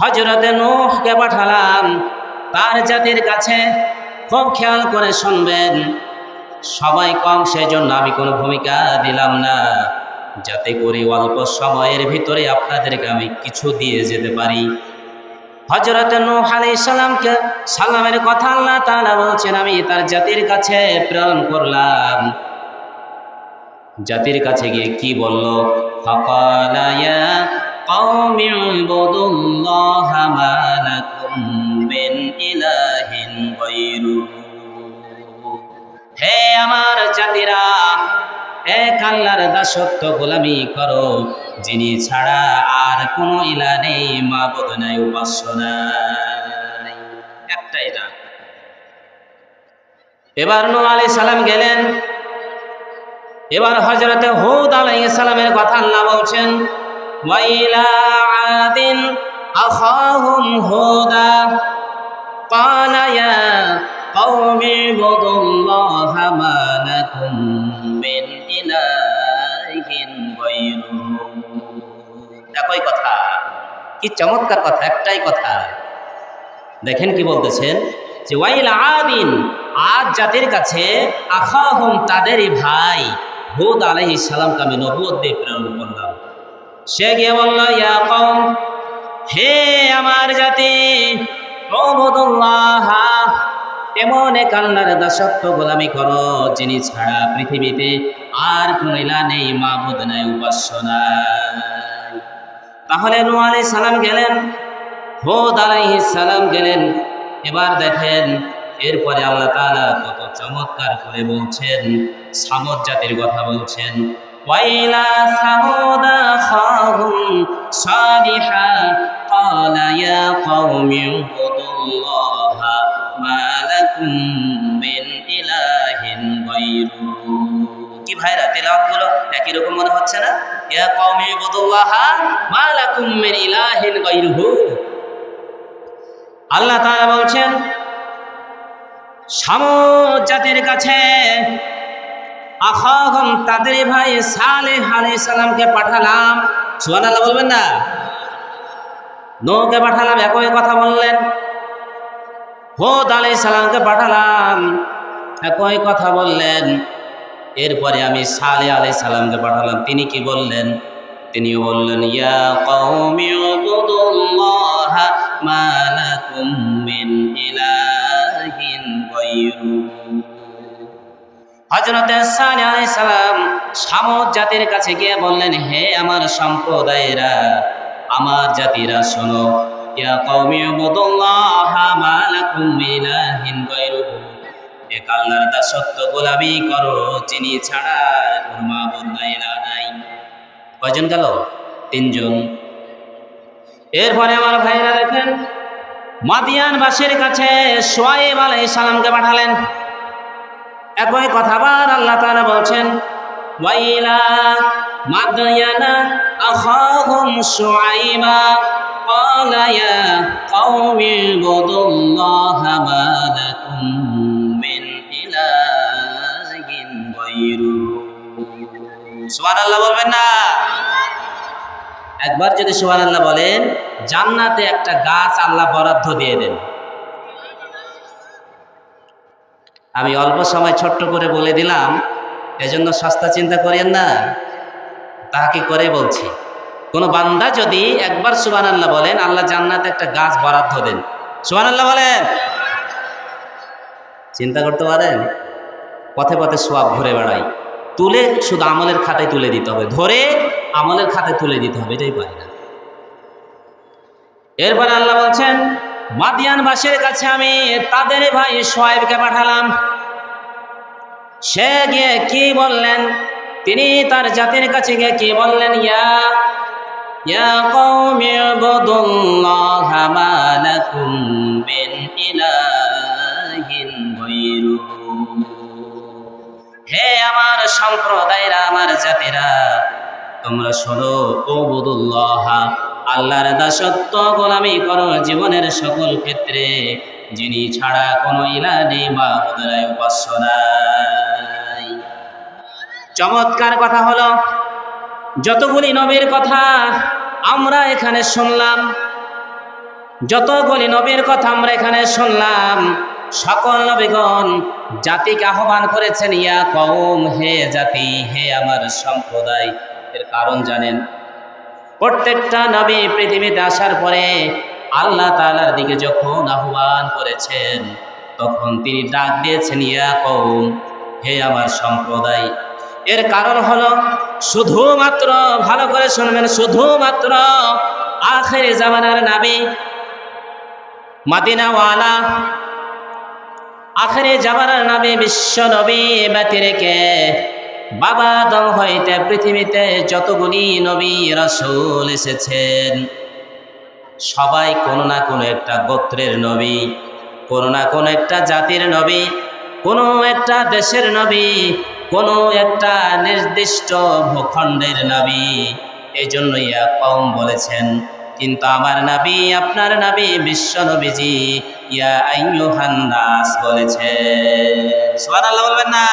হযরতে নূহকে পাঠালাম তার জাতির কাছে। খুব খেয়াল করে শুনবেন, সবাই কম, সেজন্য আমি কোনো ভূমিকা দিলাম না, যাতে করে অল্প সময়ের ভিতরে আপনাদেরকে আমি কিছু দিয়ে যেতে পারি। হযরতে নূহ আলাইহিস সালামকে সালামের কথা আল্লাহ তাআলা বলছেন, আমি তার জাতির কাছে প্রেরণ করলাম। জাতির কাছে গিয়ে কি বলল? ফাকালা ইয়া কওমি ইবুদুল্লাহা মা লাকুম মিন ইলাহিন গায়রুহু। হে আমার জাতিরা, এক আল্লাহর দাসত্ব গোলামি করো, যিনি ছাড়া আর কোনো ইলাহ নেই, মাবুদ নাই, উপাস্য নাই, একটাই না। এবার নূহ আলাইহিস সালাম গেলেন। এবার হযরতে হুদ আলাইহিস সালামের কথা আল্লাহ বলছেন, ওয়া ইলা আদিন আখাহুম হুদা ক্বালা ইয়া কওমি ইবুদুল্লাহা মা লাকুম মিন ইলাহিন গায়রুহু। একই কথা, কি চমৎকার কথা, একটাই কথা। দেখেন কি বলতেছেন, যে ওয়াইল আদিন, আদ জাতির কাছে, আখাহুম তাদেরই ভাই হুদ আলাইহিস সালামকে আমি নবুয়ত দিয়ে প্রেরণ করলাম। সে গিয়ে বলল, ইয়া কওম, হে আমার জাতি, উবুদুল্লাহ, এমন এক আল্লাহর দাসত্ব গোলামি করো, যিনি ছাড়া পৃথিবীতে আর কোন ইলাহ নেই, মাবুদ নাই, উপাস্য নাই। তাহলে নূহ আলাইহিস সালাম গেলেন, হুদ আলাইহিস সালাম গেলেন। এবার দেখেন, এরপরে আল্লাহ তাআলা কত চমৎকার করে বলছেন, সামুদ জাতির কথা বলছেন, ওয়াইলা সামুদা খাহুম সালিহা ক্বালা ইয়া কওমি ইবুদুল্লাহা মা লাকুম মিন ইলাহিন গায়রুহু। কি ভাইরা, তেলাওয়াতগুলো একই রকম মনে হচ্ছে না? ইয়া কওমি ইবুদুল্লাহা মা লাকুম মিন ইলাহিন গায়রুহু। আল্লাহ তাআলা বলছেন, সামুদ জাতির কাছে আখাহুম তাদের ভাই সালেহ আলাইহিস সালামকে পাঠালাম। সুবহানাল্লাহ বলবেন না? নূহকে পাঠালাম, একই কথা বললেন। হুদ আলাইহিস সালামকে পাঠালাম, একই কথা বললেন। এরপরে আমি সালেহ আলাইহিস সালামকে পাঠালাম, তিনি কি বললেন? তিনিও বললেন, ইয়া কওমি উবুদুল্লাহা মা লাকুম মিন ইলাহিন গায়রুহু। হযরতে সালেহ আলাইহিস সালাম সামুদ জাতির কাছে গিয়ে বললেন, হে আমার সম্প্রদায়েরা, আমার জাতিরা শোনো, ইয়া কওমি উবুদুল্লাহা মা লাকুম মিন ইলাহিন গায়রুহু, এক আল্লাহর দাসত্ব গোলামি করো, যিনি ছাড়া কোনো মাবুদ নাই, ইলাহ নাই। কয়জন গেল? তিনজন। এরপরে আমার ভাইরা দেখেন, মাদিয়ানবাসীর কাছে শুআয়ব আলাইহিস সালামকে পাঠালেন। একই কথাবার আল্লাহ তাআলা বলছেন, ওয়াইলা মাদয়ানা আখাহুম শুআয়বা ক্বালা ইয়া কওমি ইবুদুল্লাহা মা লাকুম মিন ইলাহিন গায়রুহু। সুবহানাল্লাহ বলবেন না? একবার যদি সুবহানাল্লাহ বলেন, জান্নাতে একটা গাছ আল্লাহ বরাদ্দ দিয়ে দেন। আমি অল্প সময় ছোট্ট করে বলে দিলাম, এজন্য সস্তা চিন্তা করেন না, তাহাকে করে বলছি। কোন বান্দা যদি একবার সুবহানাল্লাহ বলেন, আল্লাহ জান্নাতে একটা গাছ বরাদ্দ দেন। সুবহানাল্লাহ বলেন। চিন্তা করতে পারেন, পথে পথে সওয়াব ঘুরে বেড়াই, তুলে শুধু আমলের খাতায় তুলে দিতে হবে, ধরে আমলের খাতায় তুলে দিতে হবে, এটাই পারি না। এরপরে আল্লাহ বলছেন, মাদিয়ানবাসীর কাছে আমি তাদের ভাই শুআয়বকে পাঠালাম। সে গিয়ে কি বললেন? তিনি তার জাতির কাছে গিয়ে কি বললেন? ইয়া কওমি ইবুদুল্লাহা মা লাকুম মিন ইলাহিন গায়রুহু। হে আমার সম্প্রদায়েরা, আমার জাতিরা, তোমরা শোনো, উবুদুল্লাহ, আল্লাহর দাসত্ব গোলামি করো জীবনের সকল ক্ষেত্রে, যিনি ছাড়া কোনো ইলাহ নেই, মাবুদ নাই, উপাস্য নাই। চমৎকার কথা হলো, যতগুলি নবীর কথা আমরা এখানে শুনলাম, যতগুলি নবীর কথা আমরা এখানে শুনলাম, সকল নবীগণ জাতিকে আহ্বান করেছেন, ইয়া কওম, হে জাতি, হে আমার সম্প্রদায়। এর কারণ জানেন? প্রত্যেকটা নবী পৃথিবীতে আসার পরে আল্লাহ তাআলার দিকে যখন আহ্বান করেছেন, তখন তিনি ডাক দিয়েছেন, ইয়া কওম, হে আমার সম্প্রদায়। এর কারণ হলো শুধুমাত্র, ভালো করে শুনবেন, শুধুমাত্র আখির জামানার নবী, মদিনাওয়ালা, আখিরি জামানার নবী, বিশ্ব নবী ব্যতি রেখে বাবা আদম হইতে পৃথিবীতে যতগুলি নবী রাসূল এসেছেন, সবাই কোনো না কোনো একটা গোত্রের নবী, কোনো না কোনো একটা জাতির নবী, কোনো একটা দেশের নবী, কোনো একটা নির্দিষ্ট ভূখণ্ডের নবী। এই জন্য ইয়া কওম বলেছেন। কিন্তু আমার নবী, আপনার নবী, বিশ্ব নবীজি ইয়া আইয়ুহান নাস বলেছেন। সুবহানাল্লাহ বলবেন না?